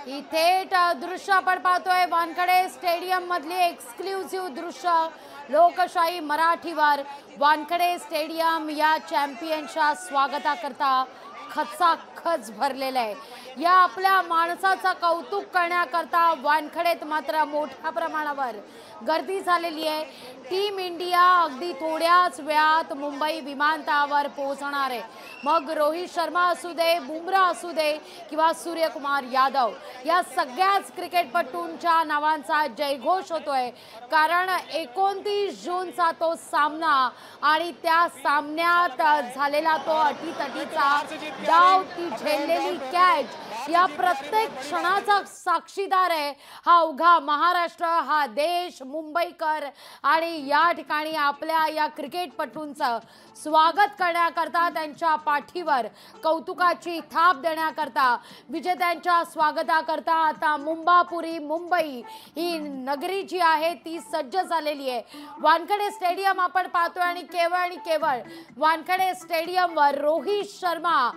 ही थेट दृश्य आपण पाहतोय वानखडे स्टेडियम मधली एक्सक्लुसिव्ह दृश्य लोकशाही मराठीवर। वानखडे स्टेडियम या चॅम्पियनच्या स्वागताकरता खचाखच भरलेलं आहे। या आपल्या माणसाचं कौतुक करण्याकरता वानखडेत मात्र मोठ्या प्रमाणावर गर्दी झालेली आहे। टीम इंडिया अगदी थोड्याच वेळात मुंबई विमानतळावर पोहोचणार आहे। मग रोहित शर्मा असू दे, बुमराह असू दे किंवा सूर्यकुमार यादव, या सगळ्याच क्रिकेटपटूंच्या नावांचा जयघोष होतोय। कारण 29 जूनचा तो सामना आणि त्या सामन्यात झालेला तो अटीतटीचा डाव, ती झेललेली कॅच, या प्रत्येक क्षणाचा साक्षीदार आहे हा अवघा महाराष्ट्र, हा देश, मुंबईकर। आणि या ठिकाणी आपल्या या क्रिकेटपटूंचं स्वागत करण्याकरता, त्यांच्या पाठीवर कौतुकाची थाप देण्याकरता, विजेत्यांच्या स्वागताकरता आता मुंबापुरी मुंबई ही नगरी जी आहे ती सज्ज झालेली आहे। वानखडे स्टेडियम आपण पाहतोय आणि केवळ वानखडे स्टेडियमवर रोहित शर्मा,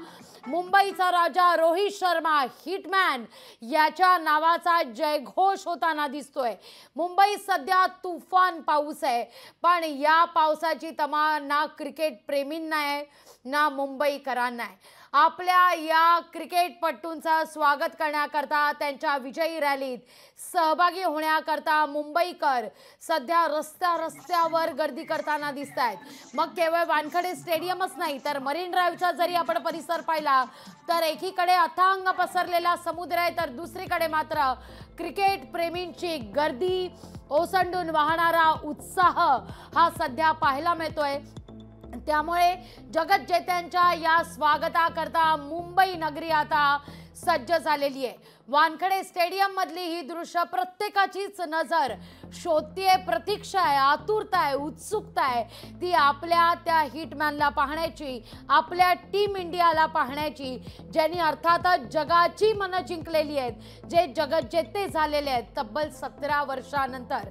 मुंबईचा राजा रोहित शर्मा, हिटमॅन, याच्या नावाचा जयघोष होताना दिसतोय। मुंबई सध्या तुफान पाऊस आहे, पण या पावसाची तमा ना क्रिकेट प्रेमींना आहे ना मुंबईकरांना आहे। आपल्या या क्रिकेटपटूंचं स्वागत करण्याकरता, त्यांच्या विजयी रॅलीत सहभागी होण्याकरता मुंबईकर सध्या रस्त्यावर गर्दी करताना दिसत आहेत। मग केवळ वानखडे स्टेडियमच नाही तर मरीन ड्राईव्हचा जरी आपण परिसर पाहिला तर एकीकडे अथांग पसरलेला समुद्र आहे, तर दुसरीकडे मात्र क्रिकेट प्रेमींची गर्दी, ओसंडून वाहणारा उत्साह हा सध्या पाहायला मिळतोय। त्यामुळे जगज्जेत्यांच्या या स्वागताकरता मुंबई नगरी आता सज्ज झालेली आहे। वानखडे स्टेडियम मधली ही दृश्य प्रत्येकाचीच नजर शोधतीये, प्रतीक्षा आहे, आतुरता आहे, उत्सुकता आहे ती आपल्या त्या हिटमॅनला पाहण्याची, आपल्या टीम इंडियाला पाहण्याची, ज्यांनी अर्थातच जगाची मनं जिंकलेली आहेत, जे जगज्जेते झालेले आहेत तब्बल 17 वर्षानंतर।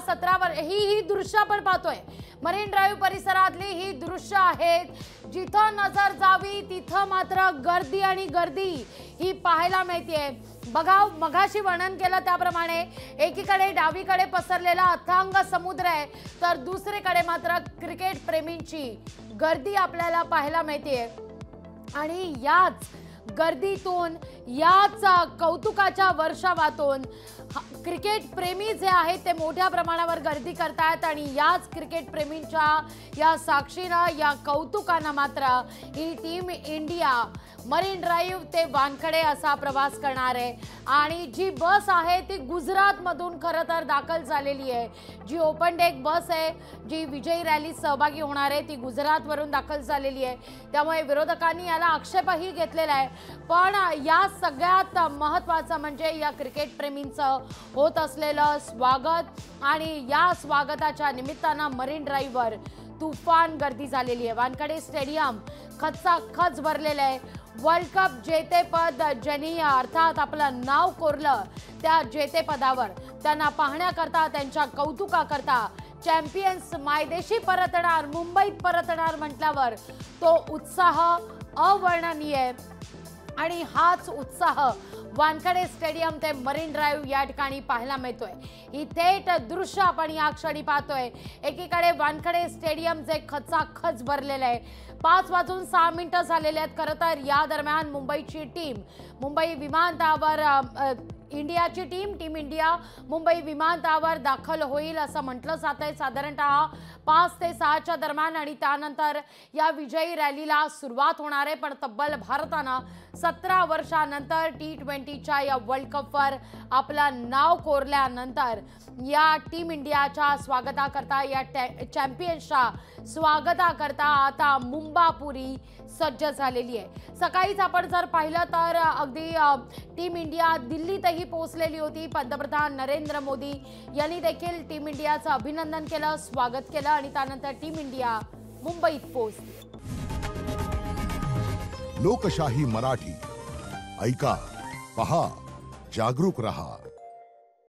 17 वर्ष ही दृश्य आपण पाहतोय मरीन ड्राईव्ह परिसरातली ही दृश्य आहेत, जिथं नजर जावी तिथं मात्र गर्दी आणि गर्दी ही पाहायला मिळते। बघा, मगाशी वर्णन केलं त्याप्रमाणे एकीकडे डावीकडे पसरलेला अथांग समुद्र आहे, तर दुसरीकडे मात्र क्रिकेट प्रेमींची गर्दी आपल्याला पाहायला मिळते। आणि याच गर्दीतून, याच कौतुकाच्या वर्षावातून क्रिकेट प्रेमी जे आहेत ते मोठ्या प्रमाणावर गर्दी करतात आणि याच क्रिकेट प्रेमींच्या या साक्षीनं, या कौतुकानं मात्र ही टीम इंडिया मरीन ड्राईव्ह ते वानखडे असा प्रवास करणार आहे। आणि जी बस आहे ती गुजरातमधून खरं तर दाखल झालेली आहे। जी ओपन डेक बस आहे, जी विजयी रॅलीत सहभागी होणार आहे, ती गुजरातवरून दाखल झालेली आहे। त्यामुळे विरोधकांनी याला आक्षेपही घेतलेला आहे। पण या सगळ्यात महत्त्वाचं म्हणजे या क्रिकेट प्रेमींचं होत असलेलं स्वागत, आणि या स्वागताच्या निमित्तानं मरीन ड्राईव्हवर तुफान गर्दी झालेली आहे। वानखडे स्टेडियम खचाखच भरलेलं आहे। वर्ल्ड कप जेतेपद ज्यांनी अर्थात आपलं नाव कोरलं, त्या जेतेपदावर त्यांना पाहण्याकरता, त्यांच्या कौतुकाकरता चॅम्पियन्स मायदेशी परतणार, मुंबईत परतणार म्हटल्यावर तो उत्साह अवर्णनीय आहे। आणि हाच उत्साह वानखडे स्टेडियम ते मरीन ड्राईव्ह या ठिकाणी पाहायला मिळतोय। ही थेट दृश्य आपण या क्षणी पाहतोय। एकीकडे वानखडे स्टेडियम जे खचाखच भरलेलं आहे, 5:06 झालेले आहेत। खरं तर या दरम्यान मुंबईची टीम मुंबई विमानतळावर, इंडियाची टीम इंडिया मुंबई विमानतळावर दाखल होईल असं म्हटलं जात आहे। साधारणतः 5 ते 6च्या दरम्यान, आणि त्यानंतर या विजयी रॅलीला सुरुवात होणार आहे। पण तब्बल भारतानं 17 वर्षानंतर T20च्या या वर्ल्ड कपवर आपलं नाव कोरल्यानंतर या टीम इंडियाच्या स्वागताकरता, या चॅम्पियन्सच्या स्वागताकरता आता मुंबापुरी सज्ज झालेली आहे। सकाळीच आपण जर पाहिलं तर अगदी टीम इंडिया दिल्लीतही पोहोचलेली होती। पंतप्रधान नरेंद्र मोदी यांनी देखील टीम इंडियाचं अभिनंदन केलं, स्वागत केलं, आणि त्यानंतर टीम इंडिया मुंबईत पोहोचली। लोकशाही मराठी ऐका, पहा, जागरूक रहा।